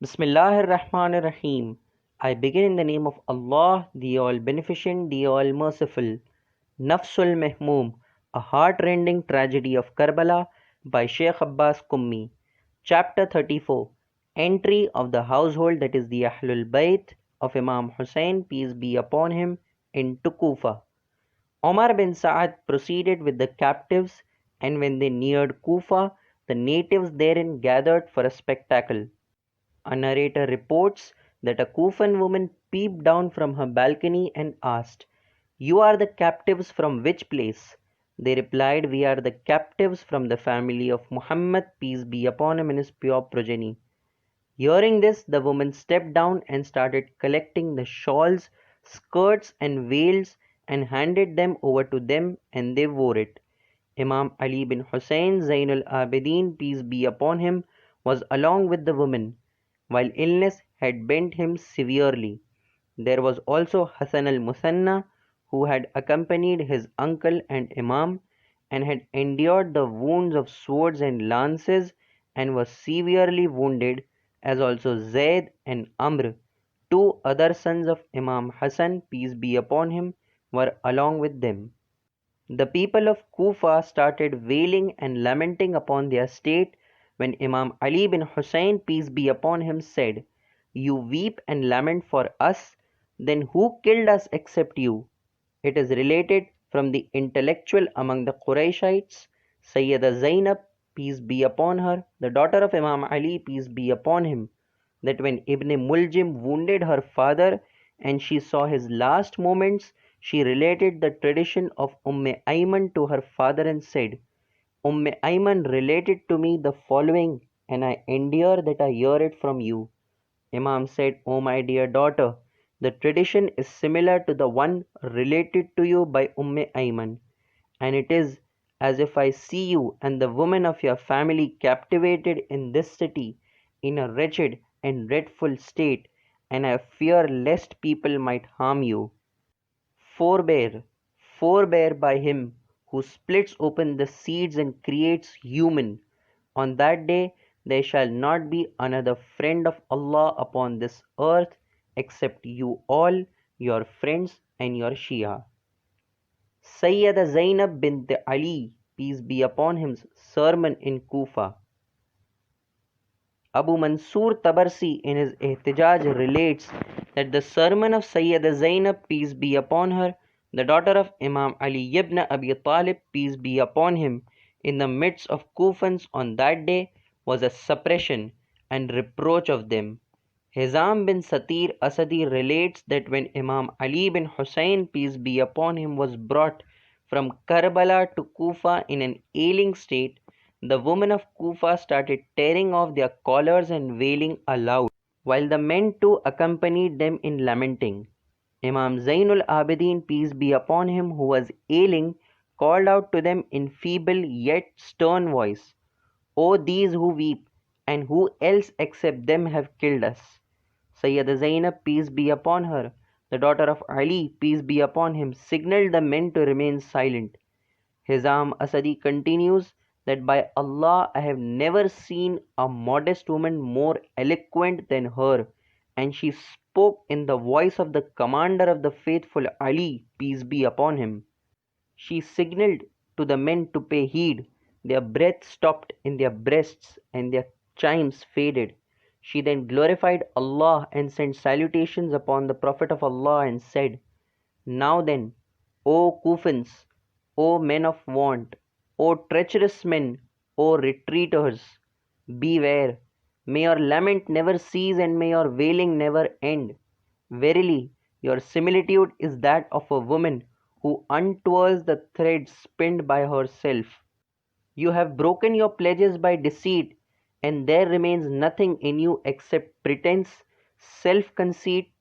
Bismillahir Rahmanir Rahim. I begin in the name of Allah, the All Beneficent, the All Merciful. Nafsul Mehmoom, a heart-rending tragedy of Karbala by Sheikh Abbas Kummi. Chapter 34. Entry of the household, that is the Ahlul Bayt of Imam Hussain, peace be upon him, into Kufa. Omar bin Sa'ad proceeded with the captives, and when they neared Kufa, the natives therein gathered for a spectacle. A narrator reports that a Kufan woman peeped down from her balcony and asked, "You are the captives from which place?" They replied, "We are the captives from the family of Muhammad, peace be upon him, and his pure progeny." Hearing this, the woman stepped down and started collecting the shawls, skirts, and veils and handed them over to them, and they wore it. Imam Ali bin Hussein Zainul Abidin, peace be upon him, was along with the woman, while illness had bent him severely. There was also Hassan al-Musanna, who had accompanied his uncle and Imam, and had endured the wounds of swords and lances, and was severely wounded, as also Zayd and Amr, two other sons of Imam Hassan, peace be upon him, were along with them. The people of Kufa started wailing and lamenting upon their state when Imam Ali bin Hussein, peace be upon him, said, "You weep and lament for us, then who killed us except you?" It is related from the intellectual among the Qurayshites, Sayyida Zainab, peace be upon her, the daughter of Imam Ali, peace be upon him, that when Ibn Muljim wounded her father and she saw his last moments, she related the tradition of Ayman to her father and said, Ayman related to me the following, and I endure that I hear it from you. Imam said, "O my dear daughter, the tradition is similar to the one related to you by Ayman, and it is as if I see you and the women of your family captivated in this city in a wretched and dreadful state, and I fear lest people might harm you. Forbear, forbear by him who splits open the seeds and creates human. On that day there shall not be another friend of Allah upon this earth except you all, your friends and your Shia." Sayyida Zainab bint Ali, peace be upon him's sermon in Kufa. Abu Mansur Tabarsi in his Ihtijaj relates that the sermon of Sayyida Zainab, peace be upon her, the daughter of Imam Ali ibn Abi Talib, peace be upon him, in the midst of Kufans on that day, was a suppression and reproach of them. Hizam bin Satir Asadi relates that when Imam Ali bin Hussein, peace be upon him, was brought from Karbala to Kufa in an ailing state, the women of Kufa started tearing off their collars and wailing aloud, while the men too accompanied them in lamenting. Imam Zainul Abidin, peace be upon him, who was ailing, called out to them in feeble yet stern voice, "O these who weep, and who else except them have killed us?" Sayyida Zainab, peace be upon her, the daughter of Ali, peace be upon him, signaled the men to remain silent. Hizam Asadi continues that by Allah I have never seen a modest woman more eloquent than her, and she spoke in the voice of the commander of the faithful Ali, peace be upon him. She signaled to the men to pay heed. Their breath stopped in their breasts and their chimes faded. She then glorified Allah and sent salutations upon the Prophet of Allah and said, "Now then, O Kufans, O men of want, O treacherous men, O retreaters, beware. May your lament never cease and may your wailing never end. Verily, your similitude is that of a woman who untwirls the thread spinned by herself. You have broken your pledges by deceit, and there remains nothing in you except pretense, self conceit,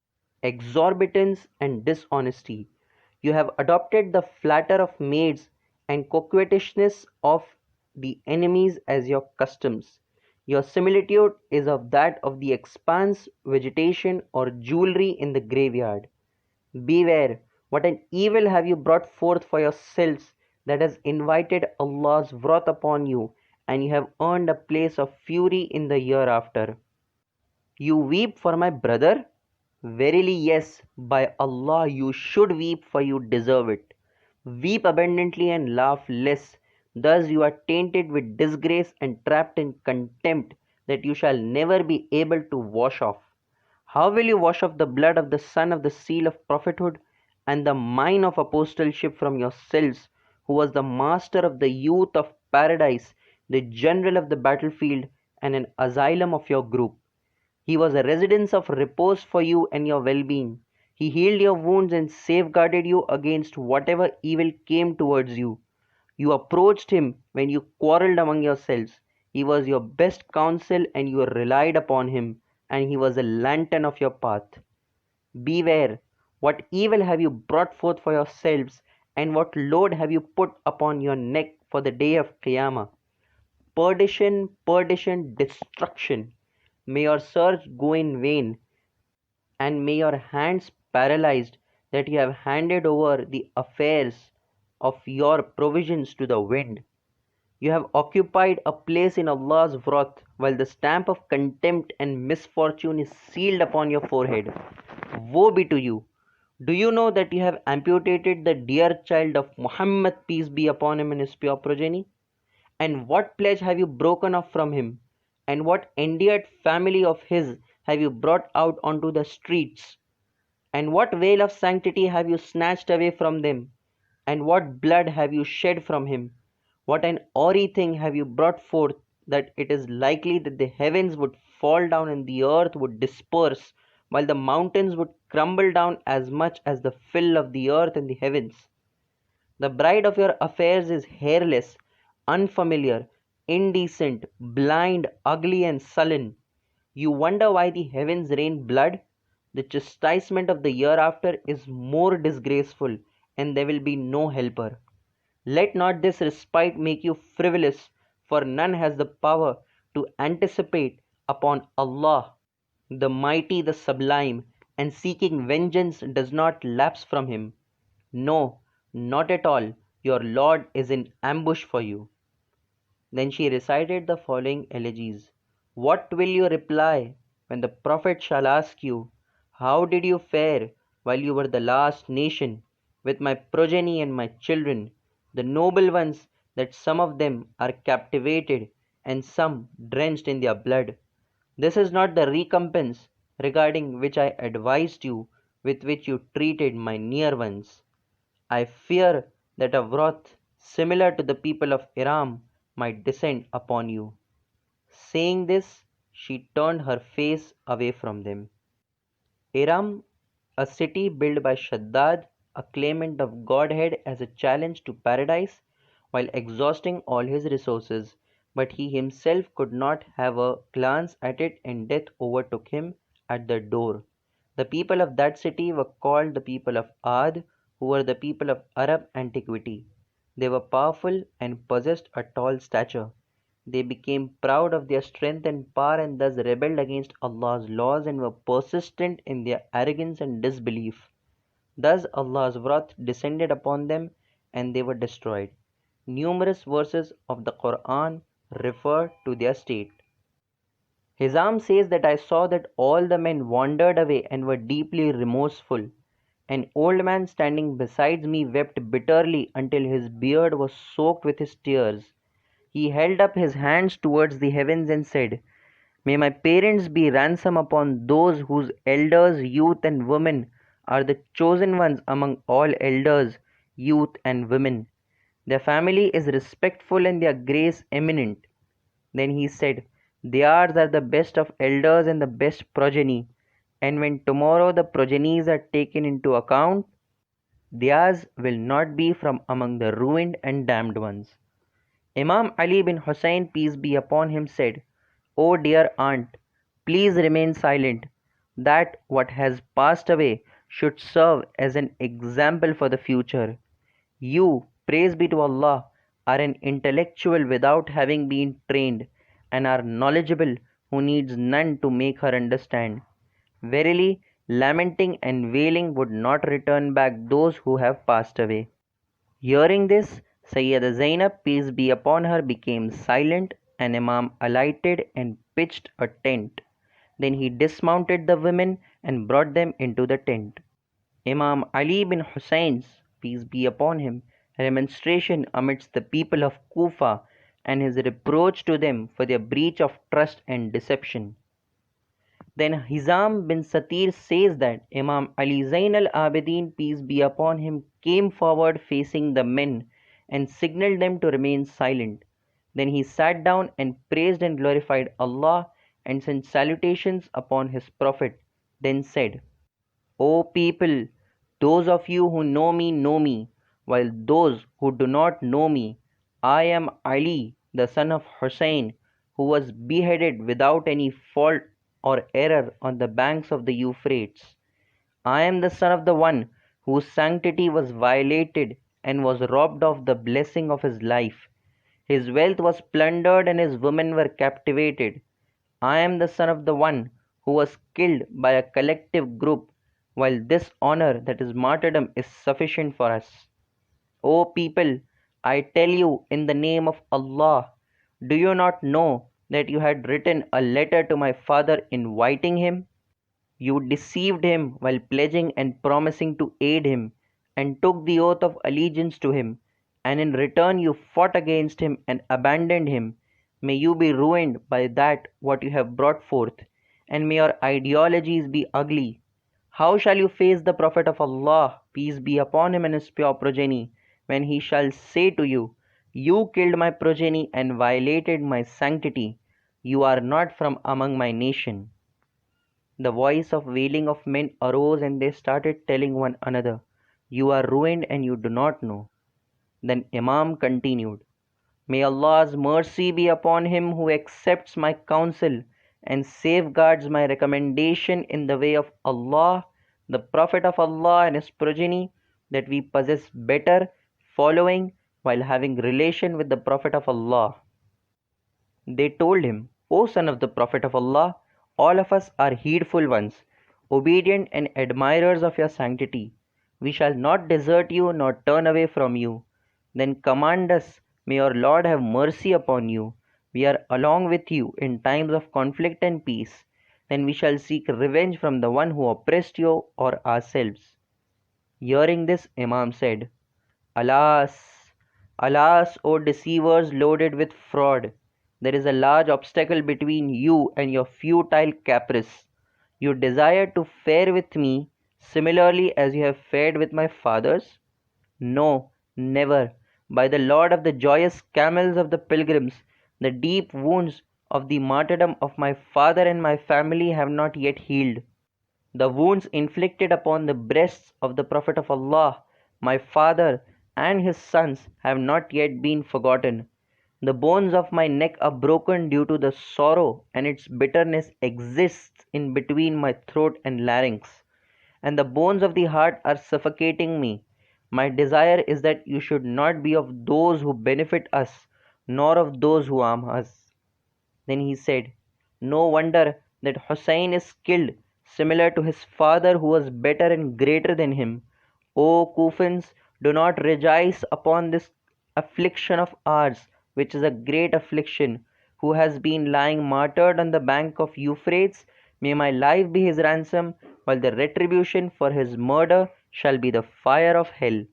exorbitance, and dishonesty. You have adopted the flatter of maids and coquettishness of the enemies as your customs. Your similitude is of that of the expanse, vegetation, or jewelry in the graveyard. Beware, what an evil have you brought forth for yourselves that has invited Allah's wrath upon you, and you have earned a place of fury in the hereafter. You weep for my brother? Verily, yes, by Allah, you should weep, for you deserve it. Weep abundantly and laugh less. Thus you are tainted with disgrace and trapped in contempt that you shall never be able to wash off. How will you wash off the blood of the son of the seal of prophethood and the mine of apostleship from yourselves, who was the master of the youth of paradise, the general of the battlefield, and an asylum of your group? He was a residence of repose for you and your well being. He healed your wounds and safeguarded you against whatever evil came towards you. You approached him when you quarreled among yourselves. He was your best counsel and you relied upon him, and he was a lantern of your path. Beware, what evil have you brought forth for yourselves, and what load have you put upon your neck for the day of Qiyamah? Perdition, perdition, destruction. May your search go in vain, and may your hands paralyzed that you have handed over the affairs of your provisions to the wind. You have occupied a place in Allah's wrath, while the stamp of contempt and misfortune is sealed upon your forehead. Woe be to you! Do you know that you have amputated the dear child of Muhammad, peace be upon him, and his pure progeny? And what pledge have you broken off from him? And what endeared family of his have you brought out onto the streets? And what veil of sanctity have you snatched away from them? And what blood have you shed from him? What an awry thing have you brought forth, that it is likely that the heavens would fall down and the earth would disperse, while the mountains would crumble down as much as the fill of the earth and the heavens. The bride of your affairs is hairless, unfamiliar, indecent, blind, ugly, and sullen. You wonder why the heavens rain blood? The chastisement of the hereafter is more disgraceful, and there will be no helper. Let not this respite make you frivolous, for none has the power to anticipate upon Allah, the mighty, the sublime, and seeking vengeance does not lapse from him. No, not at all. Your Lord is in ambush for you. Then she recited the following elegies. What will you reply when the Prophet shall ask you, how did you fare while you were the last nation, with my progeny and my children, the noble ones, that some of them are captivated and some drenched in their blood? This is not the recompense regarding which I advised you, with which you treated my near ones. I fear that a wrath similar to the people of Iram might descend upon you. Saying this, she turned her face away from them. Iram, a city built by Shaddad, a claimant of godhead, as a challenge to paradise, while exhausting all his resources, but he himself could not have a glance at it, and death overtook him at the door. The people of that city were called the people of Ad, who were the people of Arab antiquity. They were powerful and possessed a tall stature. They became proud of their strength and power, and thus rebelled against Allah's laws and were persistent in their arrogance and disbelief. Thus Allah's wrath descended upon them and they were destroyed. Numerous verses of the Quran refer to their state. Hizam says that I saw that all the men wandered away and were deeply remorseful. An old man standing beside me wept bitterly until his beard was soaked with his tears. He held up his hands towards the heavens and said, May my parents be ransom upon those whose elders, youth, and women are the chosen ones among all elders, youth, and women. Their family is respectful and their grace eminent. Then he said, Theirs are the best of elders and the best progeny. And when tomorrow the progenies are taken into account, theirs will not be from among the ruined and damned ones. Imam Ali bin Hussein, peace be upon him, said, O dear aunt, please remain silent, that what has passed away should serve as an example for the future. You, praise be to Allah, are an intellectual without having been trained, and are knowledgeable who needs none to make her understand. Verily, lamenting and wailing would not return back those who have passed away. Hearing this, Sayyida Zainab, peace be upon her, became silent, and Imam alighted and pitched a tent. Then he dismounted the women and brought them into the tent. Imam Ali bin Husayn's, peace be upon him, remonstration amidst the people of Kufa and his reproach to them for their breach of trust and deception. Then Hizam bin Satir says that Imam Ali Zain al Abidin, peace be upon him, came forward facing the men and signaled them to remain silent. Then he sat down and praised and glorified Allah and sent salutations upon his Prophet. Then said, O people, those of you who know me, while those who do not know me, I am Ali, the son of Hussein, who was beheaded without any fault or error on the banks of the Euphrates. I am the son of the one whose sanctity was violated and was robbed of the blessing of his life. His wealth was plundered and his women were captivated. I am the son of the one who was killed by a collective group, while this honor, that is martyrdom, is sufficient for us. O people, I tell you in the name of Allah, do you not know that you had written a letter to my father inviting him? You deceived him while pledging and promising to aid him, and took the oath of allegiance to him, and in return you fought against him and abandoned him. May you be ruined by that what you have brought forth, and may your ideologies be ugly. How shall you face the Prophet of Allah, peace be upon him and his pure progeny, when he shall say to you, You killed my progeny and violated my sanctity. You are not from among my nation. The voice of wailing of men arose, and they started telling one another, You are ruined and you do not know. Then Imam continued, May Allah's mercy be upon him who accepts my counsel and safeguards my recommendation in the way of Allah, the Prophet of Allah and his progeny, that we possess better following while having relation with the Prophet of Allah. They told him, O son of the Prophet of Allah, all of us are heedful ones, obedient and admirers of your sanctity. We shall not desert you nor turn away from you. Then command us, may your Lord have mercy upon you. We are along with you in times of conflict and peace. Then we shall seek revenge from the one who oppressed you or ourselves. Hearing this, Imam said, Alas, alas, O deceivers loaded with fraud! There is a large obstacle between you and your futile caprice. You desire to fare with me similarly as you have fared with my fathers? No, never. By the Lord of the joyous camels of the pilgrims, the deep wounds of the martyrdom of my father and my family have not yet healed. The wounds inflicted upon the breasts of the Prophet of Allah, my father, and his sons have not yet been forgotten. The bones of my neck are broken due to the sorrow, and its bitterness exists in between my throat and larynx. And the bones of the heart are suffocating me. My desire is that you should not be of those who benefit us, nor of those who harm us. Then he said, No wonder that Hussein is killed, similar to his father who was better and greater than him. O Kufans, do not rejoice upon this affliction of ours, which is a great affliction, who has been lying martyred on the bank of Euphrates. May my life be his ransom, while the retribution for his murder shall be the fire of hell.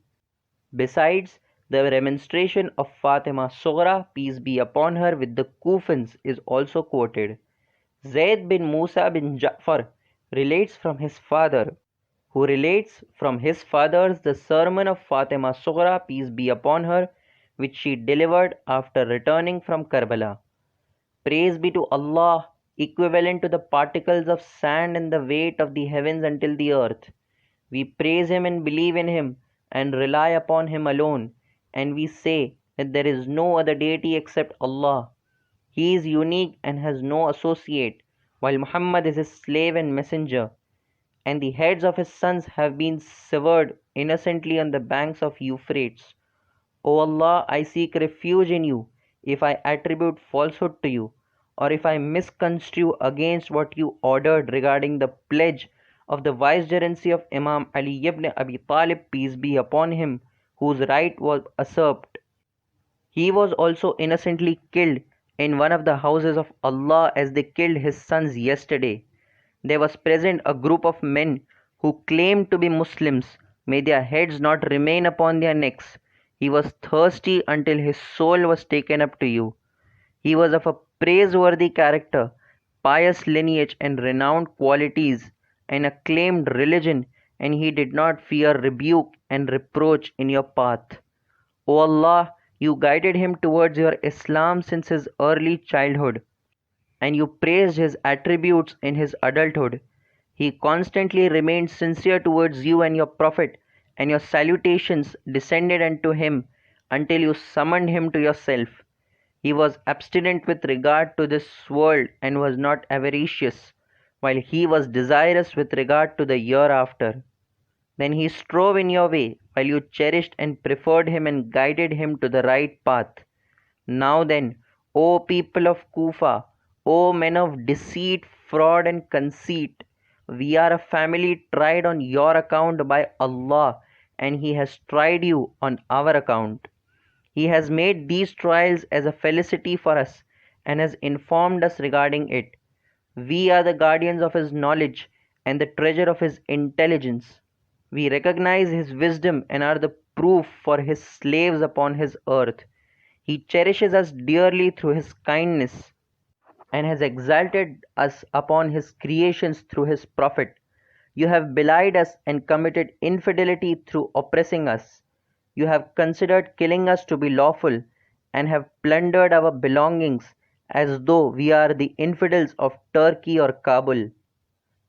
Besides, the remonstration of Fatima Sughra, peace be upon her, with the Kufans is also quoted. Zayd bin Musa bin Ja'far relates from his father, who relates from his fathers the sermon of Fatima Sughra, peace be upon her, which she delivered after returning from Karbala. Praise be to Allah, equivalent to the particles of sand and the weight of the heavens until the earth. We praise Him and believe in Him and rely upon Him alone, and we say that there is no other deity except Allah. He is unique and has no associate, while Muhammad is his slave and messenger, and the heads of his sons have been severed innocently on the banks of Euphrates. O Allah, I seek refuge in you if I attribute falsehood to you, or if I misconstrue against what you ordered regarding the pledge of the vicegerency of Imam Ali ibn Abi Talib, peace be upon him, whose right was usurped. He was also innocently killed in one of the houses of Allah as they killed his sons yesterday. There was present a group of men who claimed to be Muslims. May their heads not remain upon their necks. He was thirsty until his soul was taken up to you. He was of a praiseworthy character, pious lineage, and renowned qualities, and acclaimed religion, and he did not fear rebuke and reproach in your path. O Allah, you guided him towards your Islam since his early childhood, and you praised his attributes in his adulthood. He constantly remained sincere towards you and your Prophet, and your salutations descended unto him until you summoned him to yourself. He was abstinent with regard to this world and was not avaricious, while he was desirous with regard to the hereafter. Then he strove in your way, while you cherished and preferred him and guided him to the right path. Now then, O people of Kufa, O men of deceit, fraud, and conceit, we are a family tried on your account by Allah, and He has tried you on our account. He has made these trials as a felicity for us, and has informed us regarding it. We are the guardians of His knowledge and the treasure of His intelligence. We recognize His wisdom and are the proof for His slaves upon His earth. He cherishes us dearly through His kindness, and has exalted us upon His creations through His Prophet. You have belied us and committed infidelity through oppressing us. You have considered killing us to be lawful, and have plundered our belongings as though we are the infidels of Turkey or Kabul.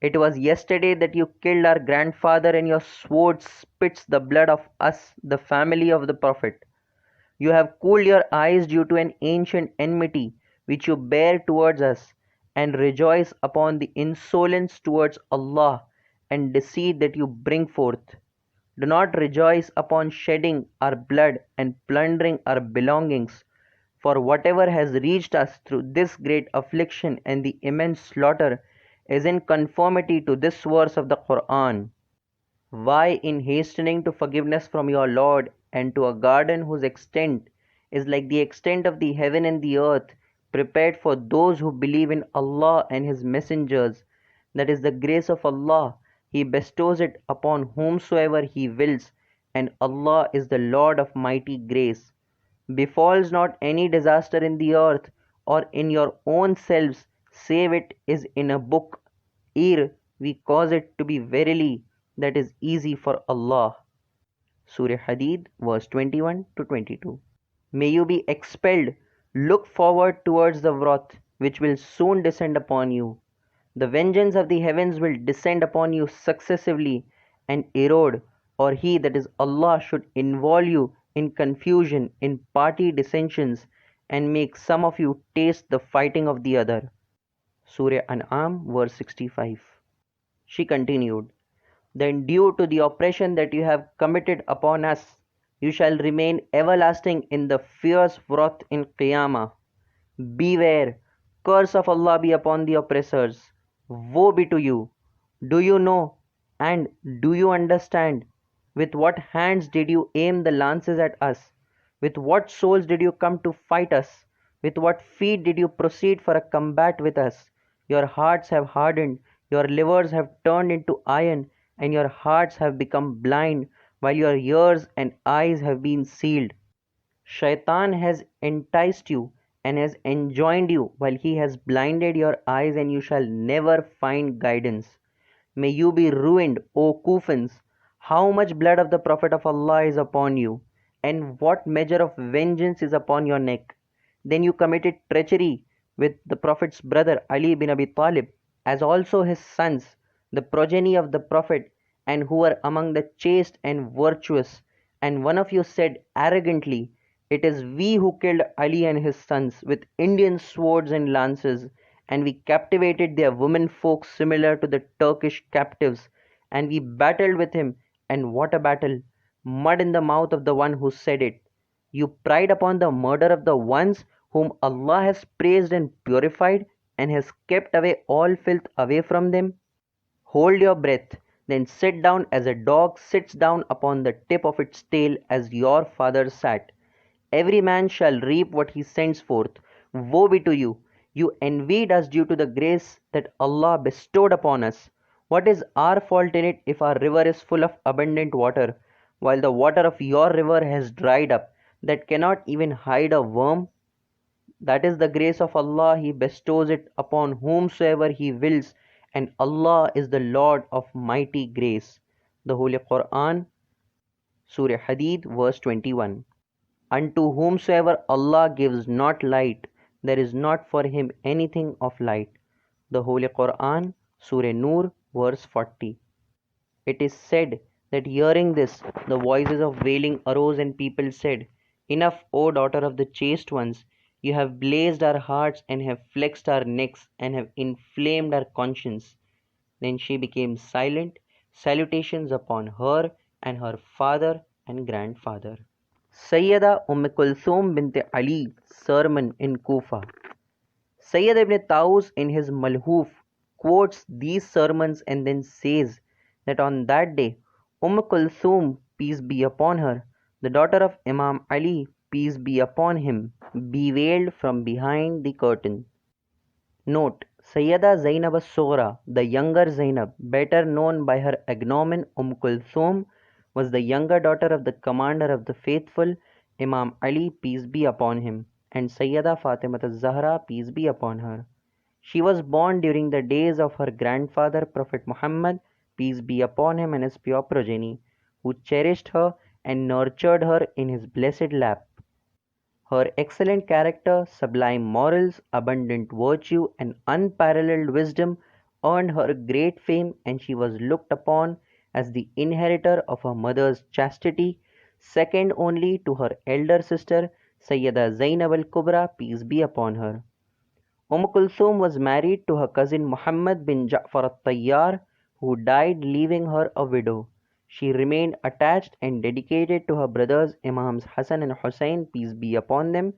It was yesterday that you killed our grandfather, and your sword spits the blood of us, the family of the Prophet. You have cooled your eyes due to an ancient enmity which you bear towards us, and rejoice upon the insolence towards Allah and deceit that you bring forth. Do not rejoice upon shedding our blood and plundering our belongings, for whatever has reached us through this great affliction and the immense slaughter is in conformity to this verse of the Quran. Why, in hastening to forgiveness from your Lord and to a garden whose extent is like the extent of the heaven and the earth, prepared for those who believe in Allah and His messengers, that is the grace of Allah, He bestows it upon whomsoever He wills, and Allah is the Lord of mighty grace. Befalls not any disaster in the earth or in your own selves, save it is in a book, ere we cause it to be verily that is easy for Allah. Surah Hadid, verse 21 to 22. May you be expelled. Look forward towards the wrath which will soon descend upon you. The vengeance of the heavens will descend upon you successively and erode, or He, that is Allah, should involve you in confusion, in party dissensions, and make some of you taste the fighting of the other. Surah An'am, verse 65. She continued, then due to the oppression that you have committed upon us, you shall remain everlasting in the fierce wrath in Qiyamah. Beware, curse of Allah be upon the oppressors. Woe be to you. Do you know and do you understand with what hands did you aim the lances at us? With what souls did you come to fight us? With what feet did you proceed for a combat with us? Your hearts have hardened, your livers have turned into iron, and your hearts have become blind, while your ears and eyes have been sealed. Shaitan has enticed you and has enjoined you, while he has blinded your eyes, and you shall never find guidance. May you be ruined, O Kufans! How much blood of the Prophet of Allah is upon you, and what measure of vengeance is upon your neck? Then you committed treachery with the Prophet's brother Ali bin Abi Talib, as also his sons, the progeny of the Prophet, and who were among the chaste and virtuous. And one of you said arrogantly, it is we who killed Ali and his sons with Indian swords and lances, and we captivated their women folk similar to the Turkish captives, and we battled with him, and what a battle! Mud in the mouth of the one who said it. You pride upon the murder of the ones whom Allah has praised and purified, and has kept away all filth away from them. Hold your breath, then sit down as a dog sits down upon the tip of its tail, as your father sat. Every man shall reap what he sends forth. Woe be to you! You envied us due to the grace that Allah bestowed upon us. What is our fault in it if our river is full of abundant water, while the water of your river has dried up, that cannot even hide a worm? That is the grace of Allah. He bestows it upon whomsoever He wills, and Allah is the Lord of mighty grace. The Holy Quran, Surah Hadid, verse 21. Unto whomsoever Allah gives not light, there is not for him anything of light. The Holy Quran, Surah Nur, verse 40. It is said that hearing this, the voices of wailing arose, and people said, Enough, O daughter of the chaste ones, you have blazed our hearts and have flexed our necks and have inflamed our conscience. Then she became silent. Salutations upon her and her father and grandfather. Sayyida Kulthum bint Ali, sermon in Kufa. Sayyid ibn Taus in his Malhuf quotes these sermons and then says that on that day, Kulthum, peace be upon her, the daughter of Imam Ali, peace be upon him, bewailed from behind the curtain. Note: Sayyida Zainab as-Sughra, the younger Zainab, better known by her agnomen Kulthum, was the younger daughter of the commander of the faithful, Imam Ali, peace be upon him, and Sayyida Fatimat az-Zahra, peace be upon her. She was born during the days of her grandfather Prophet Muhammad, peace be upon him, and his pure progeny, who cherished her and nurtured her in his blessed lap. Her excellent character, sublime morals, abundant virtue, and unparalleled wisdom earned her great fame, and she was looked upon as the inheritor of her mother's chastity, second only to her elder sister, Sayyida Zainab al-Kubra, peace be upon her. Kulthum was married to her cousin Muhammad bin Ja'far al-Tayyar, who died leaving her a widow. She remained attached and dedicated to her brothers Imams Hassan and Hussein, peace be upon them.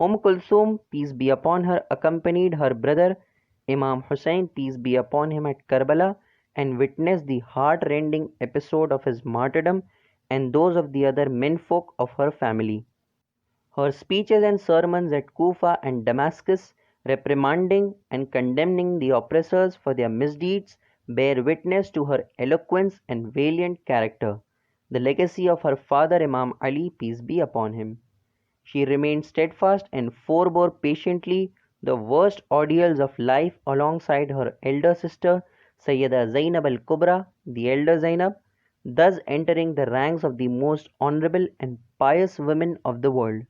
Kulthum, peace be upon her, accompanied her brother Imam Hussein, peace be upon him, at Karbala and witnessed the heart-rending episode of his martyrdom and those of the other menfolk of her family. Her speeches and sermons at Kufa and Damascus, reprimanding and condemning the oppressors for their misdeeds, bear witness to her eloquence and valiant character, the legacy of her father Imam Ali, peace be upon him. She remained steadfast and forbore patiently the worst ordeals of life alongside her elder sister Sayyida Zainab al-Kubra, the elder Zainab, thus entering the ranks of the most honorable and pious women of the world.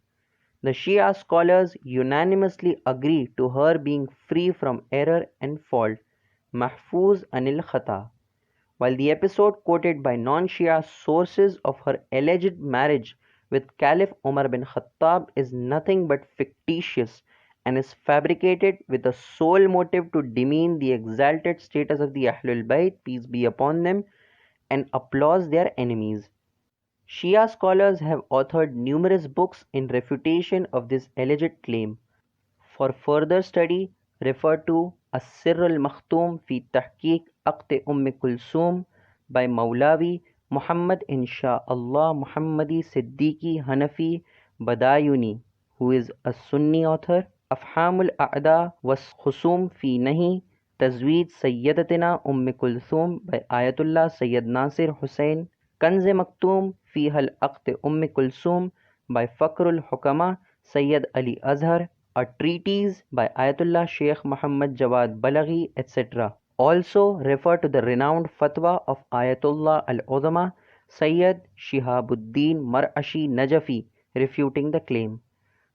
The Shia scholars unanimously agree to her being free from error and fault, mahfuz anil khata, while the episode quoted by non-Shia sources of her alleged marriage with Caliph Umar bin Khattab is nothing but fictitious and is fabricated with the sole motive to demean the exalted status of the Ahlul Bayt, peace be upon them, and applause their enemies. Shia scholars have authored numerous books in refutation of this alleged claim. For further study, refer to As-Sirr al-Makhtoom fi Tahqiq Aqd Kulthum by Maulavi Muhammad Insha'Allah Muhammadi Siddiqui Hanafi Badayuni, who is a Sunni author. Afhamul A'da was Khusum fi Nahi Tazweed Sayyidatina Kulthum by Ayatullah Sayyid Nasir Hussain. Kanz Maktoum fi Hal Aqd Kulthum by Fakrul Hukama Sayyid Ali Azhar, a treatise by Ayatollah Sheikh Muhammad Jawad Balaghi, etc. Also refer to the renowned fatwa of Ayatollah al-Uzama Sayyid Shihabuddin Mar'ashi Najafi refuting the claim.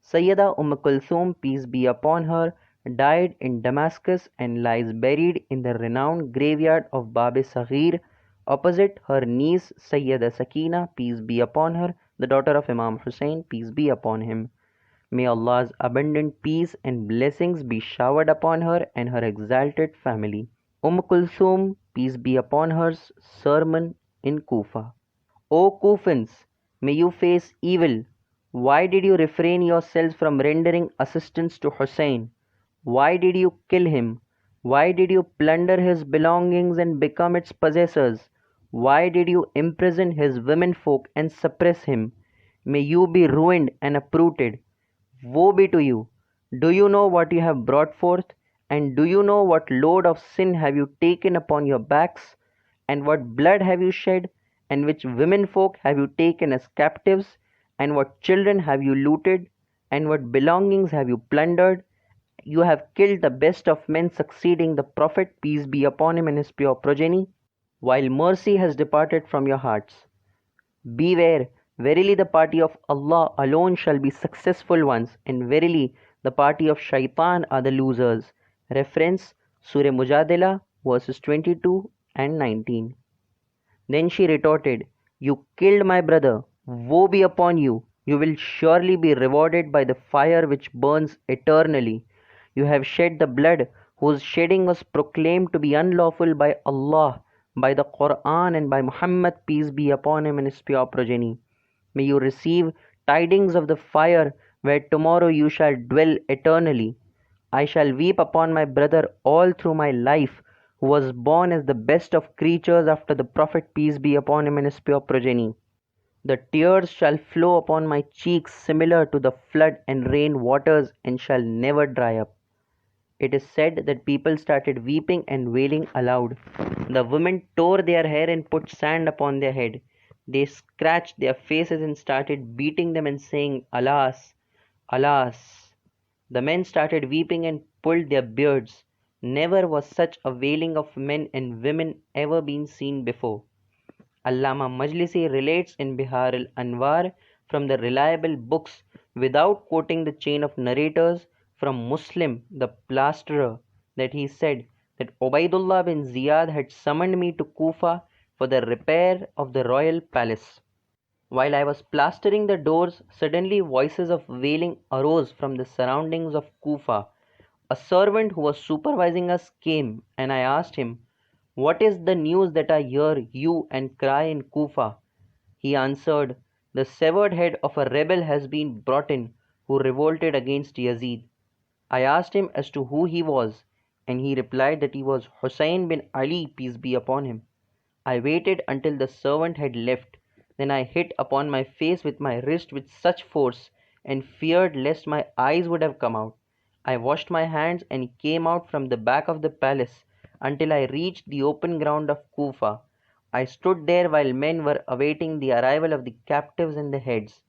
Sayyida Kulthum, peace be upon her, died in Damascus and lies buried in the renowned graveyard of Bab-e-Saghir opposite her niece Sayyida Sakina, peace be upon her, the daughter of Imam Hussein, peace be upon him. May Allah's abundant peace and blessings be showered upon her and her exalted family. Kulthum, peace be upon her, sermon in Kufa. O Kufans, may you face evil. Why did you refrain yourselves from rendering assistance to Hussein? Why did you kill him? Why did you plunder his belongings and become its possessors? Why did you imprison his womenfolk and suppress him? May you be ruined and uprooted. Woe be to you! Do you know what you have brought forth? And do you know what load of sin have you taken upon your backs? And what blood have you shed? And which women folk have you taken as captives? And what children have you looted? And what belongings have you plundered? You have killed the best of men, succeeding the Prophet, peace be upon him, and his pure progeny, while mercy has departed from your hearts. Beware, verily the party of Allah alone shall be successful ones, and verily the party of Shaitan are the losers. Reference Surah Mujadila, verses 22 and 19. Then she retorted, You killed my brother. Woe be upon you. You will surely be rewarded by the fire which burns eternally. You have shed the blood whose shedding was proclaimed to be unlawful by Allah, by the Quran, and by Muhammad, peace be upon him, and his pure progeny. May you receive tidings of the fire where tomorrow you shall dwell eternally. I shall weep upon my brother all through my life, who was born as the best of creatures after the Prophet, peace be upon him, and his pure progeny. The tears shall flow upon my cheeks similar to the flood and rain waters, and shall never dry up. It is said that people started weeping and wailing aloud. The women tore their hair and put sand upon their head. They scratched their faces and started beating them and saying, Alas! Alas! The men started weeping and pulled their beards. Never was such a wailing of men and women ever been seen before. Allama Majlisi relates in Bihar al-Anwar from the reliable books without quoting the chain of narrators from Muslim the plasterer that he said that Ubaidullah bin Ziyad had summoned me to Kufa for the repair of the royal palace. While I was plastering the doors, suddenly voices of wailing arose from the surroundings of Kufa. A servant who was supervising us came, and I asked him, What is the news that I hear you and cry in Kufa? He answered, The severed head of a rebel has been brought in who revolted against Yazid. I asked him as to who he was, and he replied that he was Hussein bin Ali, peace be upon him. I waited until the servant had left. Then I hit upon my face with my wrist with such force, and feared lest my eyes would have come out. I washed my hands and came out from the back of the palace until I reached the open ground of Kufa. I stood there while men were awaiting the arrival of the captives and the heads.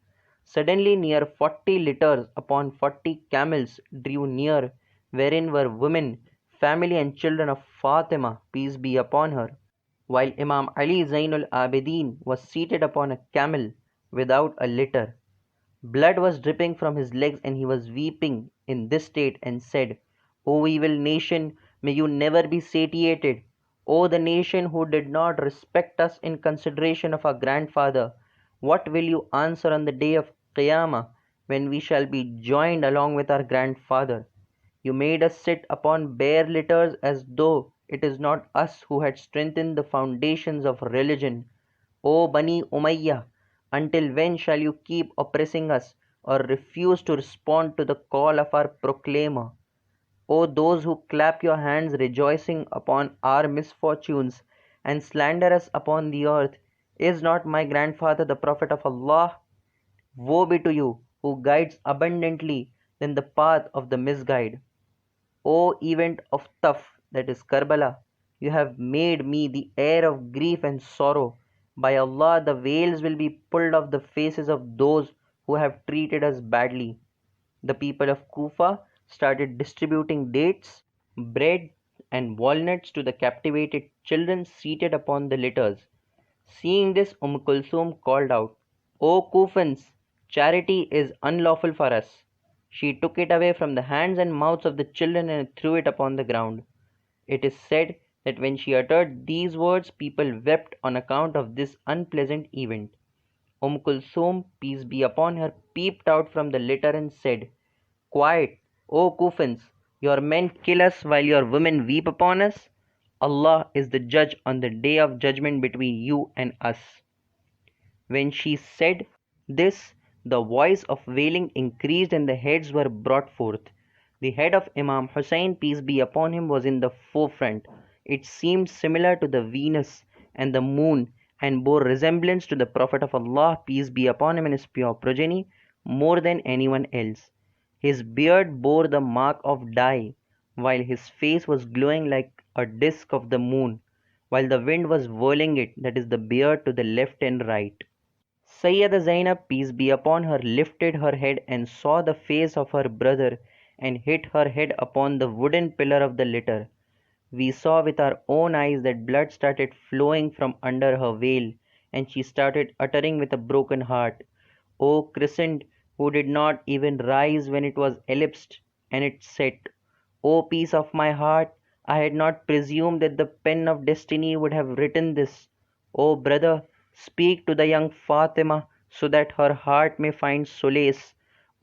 Suddenly near 40 litters upon 40 camels drew near, wherein were women, family and children of Fatima, peace be upon her, while Imam Ali Zainul Abidin was seated upon a camel without a litter. Blood was dripping from his legs, and he was weeping in this state, and said, O evil nation, may you never be satiated. O the nation who did not respect us in consideration of our grandfather, what will you answer on the day of Qiyamah, when we shall be joined along with our grandfather? You made us sit upon bare litters as though it is not us who had strengthened the foundations of religion. O Bani Umayyah, until when shall you keep oppressing us, or refuse to respond to the call of our proclaimer? O those who clap your hands rejoicing upon our misfortunes, and slander us upon the earth, is not my grandfather the Prophet of Allah? Woe be to you, who guides abundantly than the path of the misguide. O event of Taf, that is Karbala, you have made me the heir of grief and sorrow. By Allah, the veils will be pulled off the faces of those who have treated us badly. The people of Kufa started distributing dates, bread, and walnuts to the captivated children seated upon the litters. Seeing this, Kulthum called out, O Kufans, charity is unlawful for us. She took it away from the hands and mouths of the children and threw it upon the ground. It is said that when she uttered these words, people wept on account of this unpleasant event. Kulthum, peace be upon her, peeped out from the litter and said, Quiet, O Kufans, your men kill us while your women weep upon us. Allah is the judge on the day of judgment between you and us. When she said this, the voice of wailing increased and the heads were brought forth. The head of Imam Hussein, peace be upon him, was in the forefront. It seemed similar to the Venus and the moon, and bore resemblance to the Prophet of Allah, peace be upon him, and his pure progeny, more than anyone else. His beard bore the mark of dye, while his face was glowing like a disk of the moon, while the wind was whirling it, that is the beard, to the left and right. Sayyida Zainab, peace be upon her, lifted her head and saw the face of her brother and hit her head upon the wooden pillar of the litter. We saw with our own eyes that blood started flowing from under her veil, and she started uttering with a broken heart, O crescent, who did not even rise when it was ellipsed and it set. O piece of my heart, I had not presumed that the pen of destiny would have written this. O brother, speak to the young Fatima so that her heart may find solace.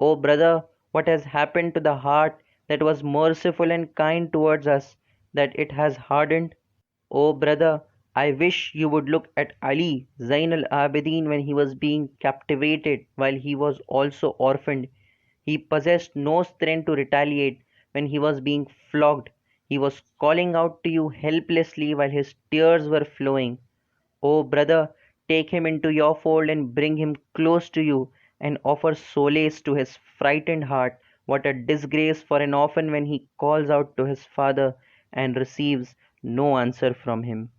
O brother, what has happened to the heart that was merciful and kind towards us, that it has hardened? O brother, I wish you would look at Ali Zain al Abidin when he was being captivated while he was also orphaned. He possessed no strength to retaliate when he was being flogged. He was calling out to you helplessly while his tears were flowing. O brother, take him into your fold and bring him close to you and offer solace to his frightened heart. What a disgrace for an orphan when he calls out to his father and receives no answer from him.